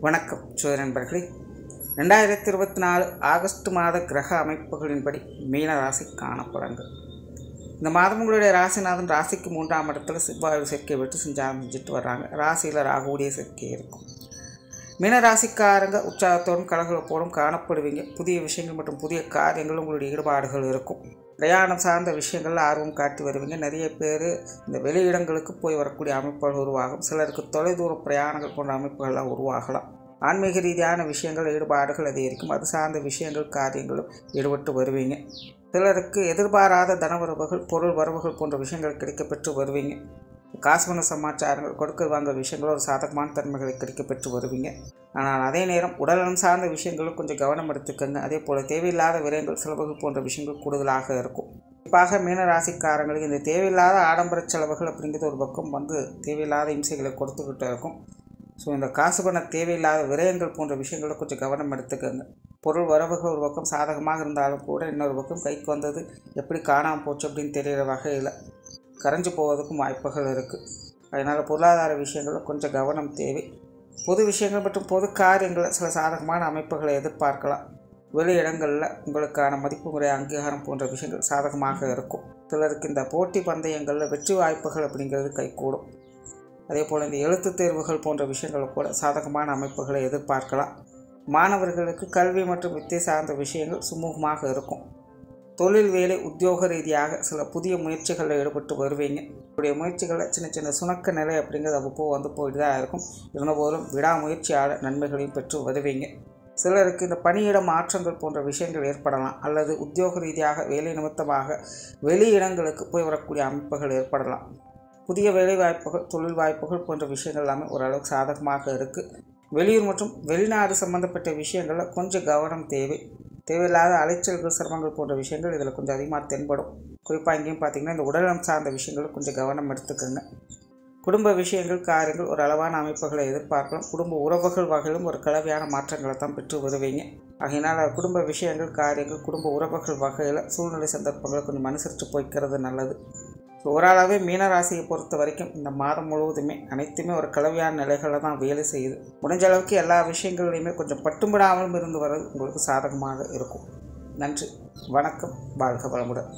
வணக்கம் சோதர நண்பர்களே. 2024 ஆகஸ்ட் மாத கிரக அமைப்புகளின்படி மீன ராசி காணப்படங்கள். இந்த மாதம் உங்களுடைய ராசிநாதன் ராசிக்கு 3ஆம் இடத்துல செவ்வாய் சேர்க்கை விட்டு செஞ்சுட்டு வர்றாங்க. ராசியில் ராகுடைய சேர்க்கை இருக்கும். மீன ராசிக்காரங்க உற்சாகத்தோடும் கலகலப்போடும் காணப்படுவீங்க. புதிய விஷயங்கள் மற்றும் புதிய காரியங்கள் உங்களுடைய ஈடுபாடுகள் இருக்கும். பிரயாணம் சார்ந்த விஷயங்களில் ஆர்வம் காட்டி வருவீங்க. நிறைய பேர் இந்த வெளியிடங்களுக்கு போய் வரக்கூடிய அமைப்புகள் உருவாகும். சிலருக்கு தொலைதூர பிரயாணங்கள் போன்ற அமைப்புகள்லாம் உருவாகலாம். ஆன்மீக ரீதியான விஷயங்கள் ஈடுபாடுகள் அதிகரிக்கும். அது சார்ந்த விஷயங்கள் காரியங்களும் ஈடுபட்டு வருவீங்க. சிலருக்கு எதிர்பாராத தனவரவுகள் பொருள் வரவுகள் போன்ற விஷயங்கள் கிடைக்கப்பெற்று வருவீங்க. காசு பண சமாச்சாரங்கள் கொடுக்கல் வாங்க விஷயங்களும் ஒரு சாதகமான தன்மைகளை கிடைக்கப்பெற்று வருவீங்க. ஆனால் அதே நேரம் உடல்நலம் சார்ந்த விஷயங்களும் கொஞ்சம் கவனம் எடுத்துக்கங்க. அதே போல் தேவையில்லாத விரயங்கள் செலவுகள் போன்ற விஷயங்கள் கூடுதலாக இருக்கும். குறிப்பாக மீன ராசிக்காரங்களுக்கு இந்த தேவையில்லாத ஆடம்பர செலவுகள் அப்படிங்கிறது ஒரு பக்கம் தேவையில்லாத இம்சைகளை கொடுத்துக்கிட்டு இருக்கும். ஸோ இந்த காசு பண்ண தேவையில்லாத விரயங்கள் போன்ற விஷயங்களை கொஞ்சம் கவனம் எடுத்துக்கங்க. பொருள் வரவுகள் ஒரு பக்கம் சாதகமாக இருந்தாலும் கூட இன்னொரு பக்கம் கைக்கு வந்தது எப்படி காணாமல் போச்சு அப்படின்னு தெரிகிற வகையில் கரைஞ்சு போவதற்கும் வாய்ப்புகள் இருக்குது. அதனால் பொருளாதார விஷயங்களில் கொஞ்சம் கவனம் தேவை. பொது விஷயங்கள் மற்றும் பொது காரியங்களில் சில சாதகமான அமைப்புகளை எதிர்பார்க்கலாம். வெளி இடங்களில் உங்களுக்கான மதிப்பு முறை அங்கீகாரம் போன்ற விஷயங்கள் சாதகமாக இருக்கும். சிலருக்கு இந்த போட்டி பந்தயங்களில் வெற்றி வாய்ப்புகள் அப்படிங்கிறது கைகூடும். அதே போல் இந்த எழுத்து தேர்வுகள் போன்ற விஷயங்கள் கூட சாதகமான அமைப்புகளை எதிர்பார்க்கலாம். மாணவர்களுக்கு கல்வி மற்றும் வித்தை சார்ந்த விஷயங்கள் சுமூகமாக இருக்கும். தொழில் வேலை உத்தியோக ரீதியாக சில புதிய முயற்சிகளில் ஈடுபட்டு வருவீங்க. உங்களுடைய முயற்சிகளில் சின்ன சின்ன சுணக்க நிலை அப்படிங்கிறது அவ்வப்போ போயிட்டு தான் இருக்கும். இருந்தபோதும் விடாமுயற்சியால் நன்மைகளையும் பெற்று வருவீங்க. சிலருக்கு இந்த பணியிட மாற்றங்கள் போன்ற விஷயங்கள் ஏற்படலாம். அல்லது உத்தியோக ரீதியாக வேலை நிமித்தமாக வெளியிடங்களுக்கு போய் வரக்கூடிய அமைப்புகள் ஏற்படலாம். புதிய வேலை வாய்ப்புகள் தொழில் வாய்ப்புகள் போன்ற விஷயங்கள் எல்லாமே ஓரளவுக்கு சாதகமாக இருக்குது. வெளியூர் மற்றும் வெளிநாடு சம்மந்தப்பட்ட விஷயங்களில் கொஞ்சம் கவனம் தேவை. தேவையில்லாத அலைச்சல்கள் சிரமங்கள் போன்ற விஷயங்கள் இதில் கொஞ்சம் அதிகமாக தென்படும். குறிப்பாக இங்கேயும் பார்த்திங்கன்னா இந்த உடல்நலம் சார்ந்த விஷயங்கள் கொஞ்சம் கவனம் எடுத்துக்கோங்க. குடும்ப விஷயங்கள் காரியங்கள் ஒரு அளவான அமைப்புகளை எதிர்பார்க்கலாம். குடும்ப உறவுகள் வகையிலும் ஒரு கலவையான மாற்றங்களை தான் பெற்று வருவீங்க. ஆகையினால் குடும்ப விஷயங்கள் காரியங்கள் குடும்ப உறவுகள் வகையில் சூழ்நிலை சந்தர்ப்பங்களை கொஞ்சம் அனுசரித்து போய்க்கிறது நல்லது. ஓரளவே மீனராசியை பொறுத்த வரைக்கும் இந்த மாதம் முழுவதுமே அனைத்துமே ஒரு கலவையான நிலைகளில் தான் வேலை செய்யுது. முடிஞ்ச அளவுக்கு எல்லா விஷயங்கள்லையுமே கொஞ்சம் பட்டுமிடாமலும் இருந்து வர்றது உங்களுக்கு சாதகமாக இருக்கும். நன்றி, வணக்கம், வாழ்க வளமுடன்.